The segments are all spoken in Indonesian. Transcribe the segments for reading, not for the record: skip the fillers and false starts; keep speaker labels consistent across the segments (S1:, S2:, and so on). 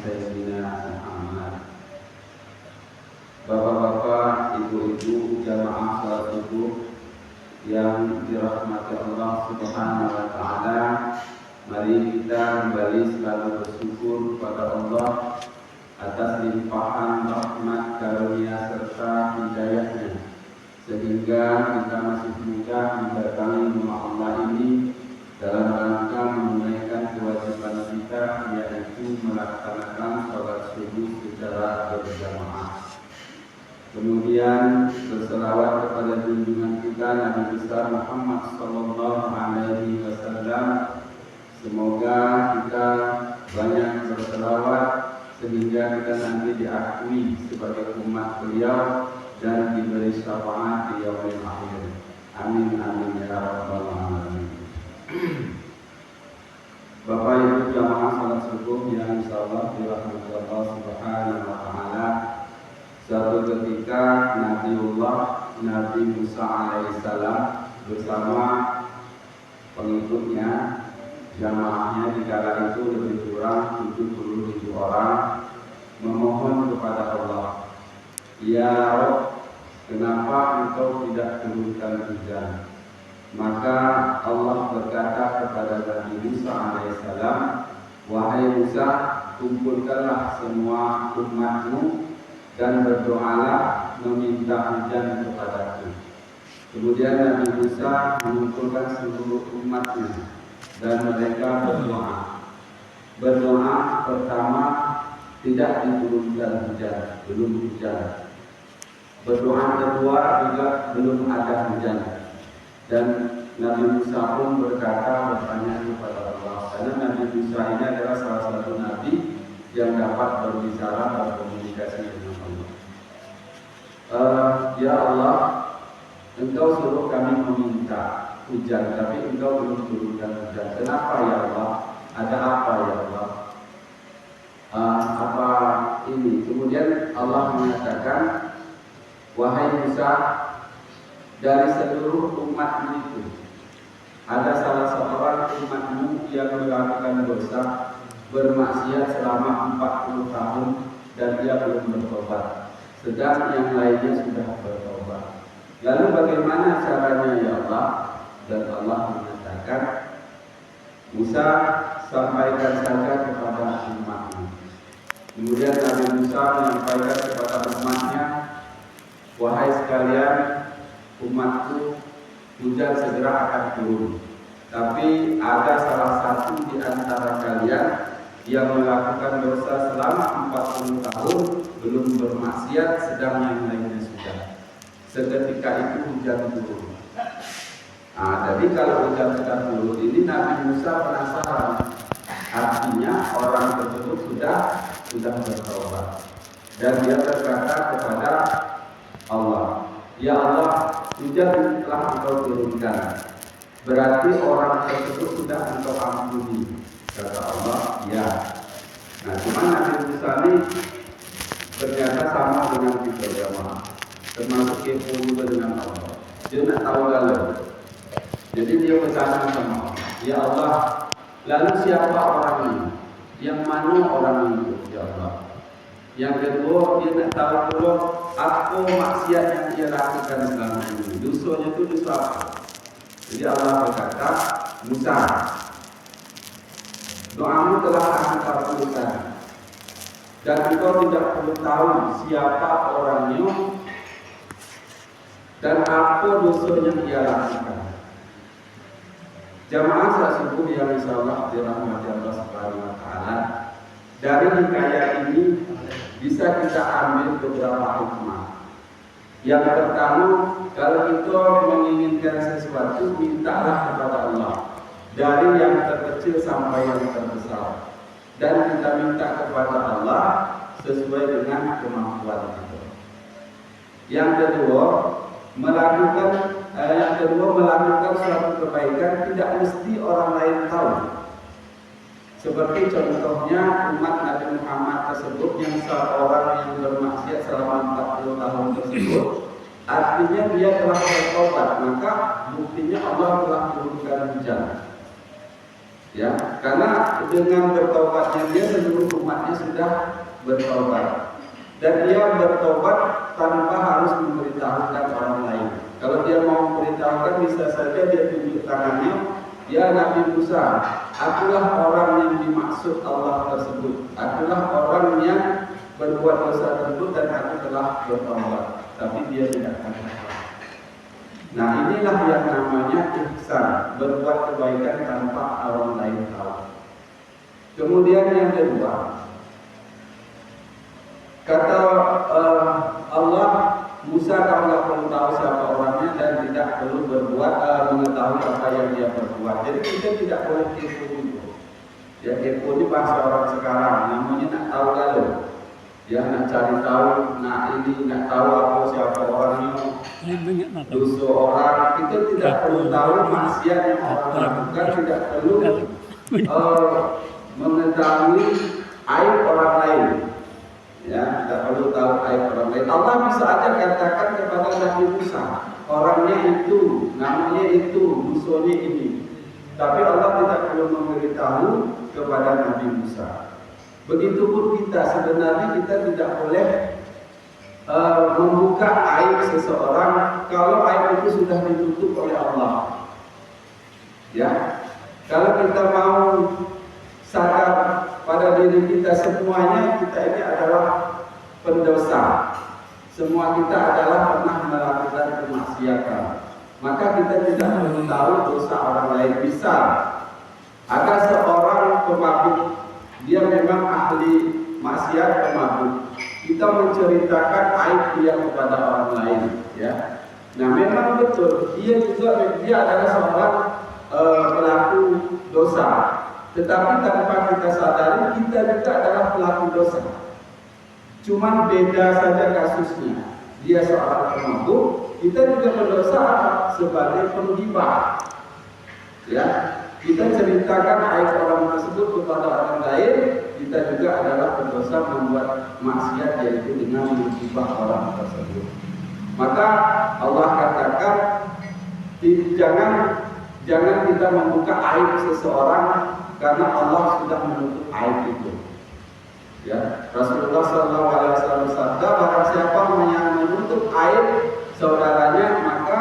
S1: Sayyidina Muhammad. Bapak-bapak, ibu-ibu, jamaah salat subuh yang dirahmati Allah Subhanahu wa taala, mari kita kembali selalu bersyukur kepada Allah atas limpahan rahmat, karunia serta hidayahnya, sehingga kita masih mudah mendatangi rumah Allah ini dalam rangka menunaikan kewajiban kita, yaitu melaksanakan sholat subuh secara berjamaah. Kemudian berselawat kepada junjungan kita Nabi besar Muhammad sallallahu alaihi wasallam. Semoga kita banyak berselawat sehingga kita nanti diakui sebagai umat beliau dan diberi syafaat di yaumil akhir. Amin amin ya rabbal alamin. Bapak Ibu jamaah salat subuh yang insyaallah dirahmati Allah Subhanahu wa taala. Suatu ketika Nabi Musa alaihissalam bersama pengikutnya, jamaahnya di kala itu lebih kurang 70.000 orang, memohon kepada Allah, "Ya Rabb, kenapa Engkau tidak turunkan hujan?" Maka Allah berkata kepada Nabi Musa alaihissalam, "Wahai Musa, kumpulkanlah semua umatmu dan berdoalah meminta hujan kepadaku." Kemudian Nabi Musa mengumpulkan seluruh umatnya dan mereka berdoa pertama tidak diturunkan hujan, belum hujan. Berdoa kedua juga belum ada hujan. Dan Nabi Musa pun bertanya kepada Allah, karena Nabi Musa ini adalah salah satu nabi yang dapat berbicara dan berkomunikasi dengan Allah. Ya Allah, Engkau suruh kami meminta hujan, tapi Engkau belum turunkan hujan. Kenapa ya Allah? Ada apa ya Allah? Apa ini? Kemudian Allah mengatakan, "Wahai Musa, dari seluruh umatmu itu ada salah seorang umatmu yang melakukan dosa, bermaksiat selama 40 tahun dan dia belum bertobat, sedang yang lainnya sudah bertobat. Lalu bagaimana caranya ya Allah?" Dan Allah mengatakan, "Musa, sampaikan saja kepada umatmu." Kemudian Nabi Musa menyampaikan kepada umatnya, "Wahai sekalian, umatku, hujan segera akan turun. Tapi ada salah satu di antara kalian yang melakukan dosa selama 40 tahun, belum bermaksiat, sedang yang lainnya sudah. Seketika itu hujan turun." Jadi kalau hujan sudah turun ini Nabi Musa penasaran. Artinya orang tersebut sudah bertobat. Dan dia berkata kepada Allah, "Ya Allah, hujan telah Engkau turunkan. Berarti orang tersebut sudah Engkau ampuni." Kata Allah, "Ya." Nah, cuma Nabi Musa ini ternyata sama dengan kita jamaah, termasuk kepo juga dengan Allah. Dia nak tahu galau. Jadi dia bertanya sama Allah, "Ya Allah, lalu siapa orang ini? Yang mana orang itu ya Allah?" Yang kedua, dia nak tahu pula apa maksiat yang dia lakukan selama ini. Dosanya itu dosa apa? Jadi Allah berkata, "Musa, doamu telah aku kabulkan, dan engkau tidak perlu tahu siapa orangnya dan apa dosanya dia lakukan." Jamaah salat subuh yang insyaallah dirahmati Allah Subhanahu wa taala, dari hikayat ini bisa kita ambil beberapa hikmah. Yang pertama, kalau kita menginginkan sesuatu, mintalah kepada Allah, dari yang terkecil sampai yang terbesar, dan kita minta kepada Allah sesuai dengan kemampuan kita. Yang kedua, melakukan suatu kebaikan tidak mesti orang lain tahu. Seperti contohnya umat Nabi Muhammad tersebut yang seorang yang bermaksiat selama 40 tahun tersebut, artinya dia telah bertobat, maka buktinya Allah telah turunkan hujan. Ya, karena dengan bertobatnya dia seluruh umatnya sudah bertobat. Dan dia bertobat tanpa harus memberitahukan orang lain. Kalau dia mau memberitahukan, bisa saja dia tunjuk tangannya, ya Nabi Musa, akulah orang yang dimaksud Allah tersebut. Akulah orang yang berbuat dosa tersebut dan aku telah bertobat. Tapi dia tidak katakan. Nah, inilah yang namanya ihsan, berbuat kebaikan tanpa orang lain tahu. Kemudian yang kedua, kata Allah, Musa kamu tidak perlu tahu siapa orangnya dan tidak perlu berbuat mengetahui apa yang dia berbuat. Jadi kita tidak boleh kepo itu. Ya, kepo ini bahasa orang sekarang, namanya nak tahu lalu. Ya, nak cari tahu, nak tahu apa siapa orangnya, dosa orang. Kita tidak perlu tahu maksiat yang orang lakukan, tidak perlu mengetahui aib orang lain. Ya, tidak perlu tahu aib orang lain. Allah bisa aja katakan kepada Nabi Musa, orangnya itu, namanya itu, dosanya ini. Tapi Allah tidak perlu memberitahu kepada Nabi Musa. Begitupun kita, sebenarnya kita tidak boleh membuka aib seseorang kalau aib itu sudah ditutup oleh Allah. Ya, kalau kita mau sadar pada diri kita semuanya, kita ini adalah pendosa. Semua kita adalah pernah melakukan kemaksiatan. Maka kita tidak perlu tahu dosa orang lain. Bisa ada seorang pemabuk, dia memang ahli maksiat pemabuk. Kita menceritakan aib dia kepada orang lain, ya. Nah, memang betul dia adalah seorang pelaku dosa. Tetapi tanpa kita sadari, kita juga adalah pelaku dosa. Cuman beda saja kasusnya. Dia seorang pemabuk, kita juga berdosa sebagai penggibah. Ya, kita ceritakan aib orang tersebut kepada orang lain, kita juga adalah berdosa membuat maksiat, yaitu dengan menggibah orang tersebut. Maka Allah katakan, jangan kita membuka aib seseorang karena Allah sudah menutup aib itu. Ya, Rasulullah SAW bersabda, barang siapa yang menutup aib saudaranya, maka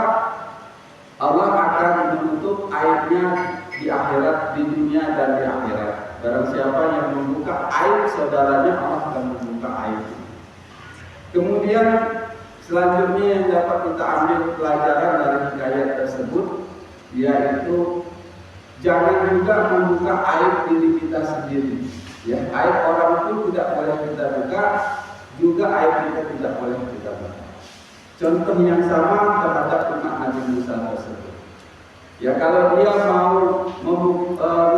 S1: Allah akan menutup aibnya di akhirat, di dunia dan di akhirat. Barang siapa yang membuka aib saudaranya, Allah akan membuka aib. Kemudian selanjutnya yang dapat kita ambil pelajaran dari hikayat tersebut, yaitu jangan juga membuka aib diri kita sendiri. Ya, aib orang itu tidak boleh kita buka, juga aib kita tidak boleh kita buka. Contoh yang sama terhadap umat Nabi Musa tersebut. Ya, kalau dia mau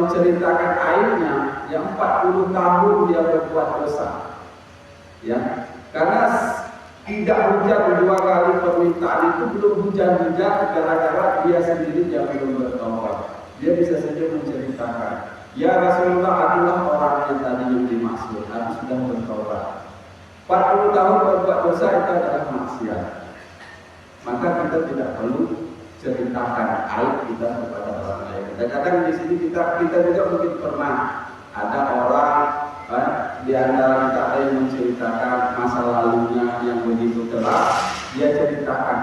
S1: menceritakan aibnya, yang 40 tahun dia berbuat dosa. Ya, karena tidak hujan 2 kali permintaan itu belum hujan-hujan gara-gara dia sendiri yang belum bertobat. Dia bisa saja menceritakan, ya Rasulullah, akulah orang yang tadi yang dimaksud, aku sudah bertobat. 40 tahun berbuat dosa itu adalah maksiat. Maka kita tidak perlu ceritakan aib kita kepada orang lain. Kadang-kadang di sini kita juga mungkin pernah ada orang di antara kita yang menceritakan masa lalunya yang begitu keras, dia ceritakan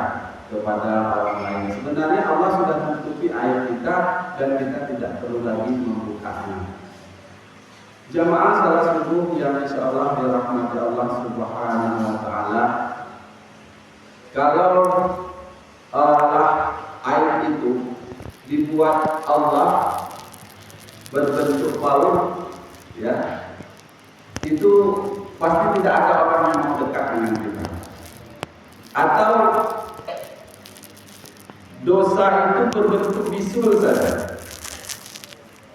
S1: kepada orang lain. Sebenarnya Allah sudah menutupi aib kita dan kita tidak perlu lagi membukanya. Jamaah salat subuh yang insyaallah dirahmati Allah Subhanahu wa taala. Kalau aib itu dibuat Allah berbentuk palu, ya, itu pasti tidak ada orang yang mau dekat dengan kita. Atau dosa itu berbentuk bisul saja.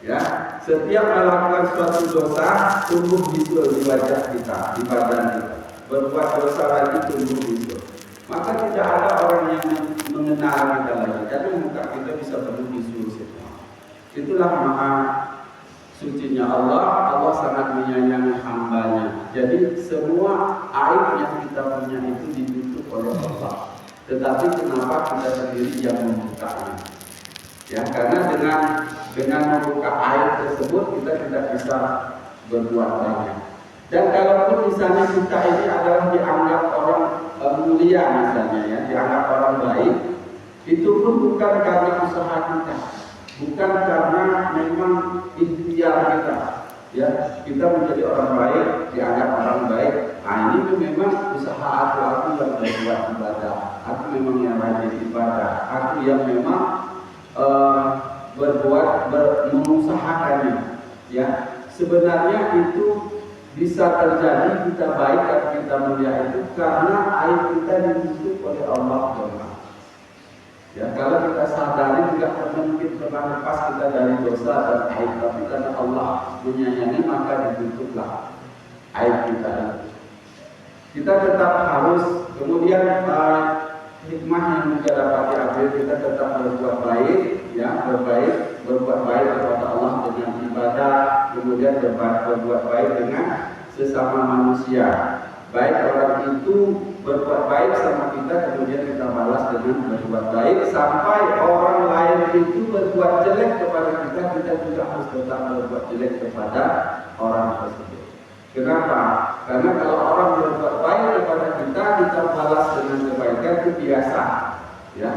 S1: Ya, setiap melakukan suatu dosa tumbuh bisul di wajah kita, di badan kita. Berbuat dosa lagi tumbuh bisul. Maka tidak ada orang yang mengenal kita lagi. Jadi muka kita bisa penuh bisul semua. Itulah maha sucinya Allah. Allah sangat menyayangi hambanya. Jadi semua aib yang kita punya itu ditutup oleh Allah. Tetapi kenapa kita sendiri yang membukanya? Ya, karena dengan dengan membuka aib tersebut kita tidak bisa berbuat banyak. Dan kalaupun misalnya kita ini adalah dianggap orang mulia misalnya ya, dianggap orang baik, itu pun bukan karena usaha kita, bukan karena memang ikhtiar kita. Ya, kita menjadi orang baik, dianggap orang baik. Nah, ini memang usaha aku yang berbuat ibadah, aku memang yang rajin ibadah, aku yang memang mengusahakannya. Ya, sebenarnya itu bisa terjadi kita baik dan kita mulia itu karena aib kita ditutup oleh Allah SWT. Ya, kalau kita sadari tidak mungkin pernah lepas kita dari dosa dan aib, tapi karena Allah menyayangi maka ditutuplah aib kita. Kita tetap harus kemudian hikmah yang juga dapat diambil, kita tetap berbuat baik, ya, berbuat baik kepada Allah dengan ibadah, kemudian berbuat baik dengan sesama manusia. Baik orang itu berbuat baik sama kita, kemudian kita balas dengan berbuat baik, sampai orang lain itu berbuat jelek kepada kita, kita juga harus tetap berbuat jelek kepada orang tersebut. Kenapa? Karena kalau orang berbuat baik kepada kita, kita balas dengan kebaikan itu biasa, ya.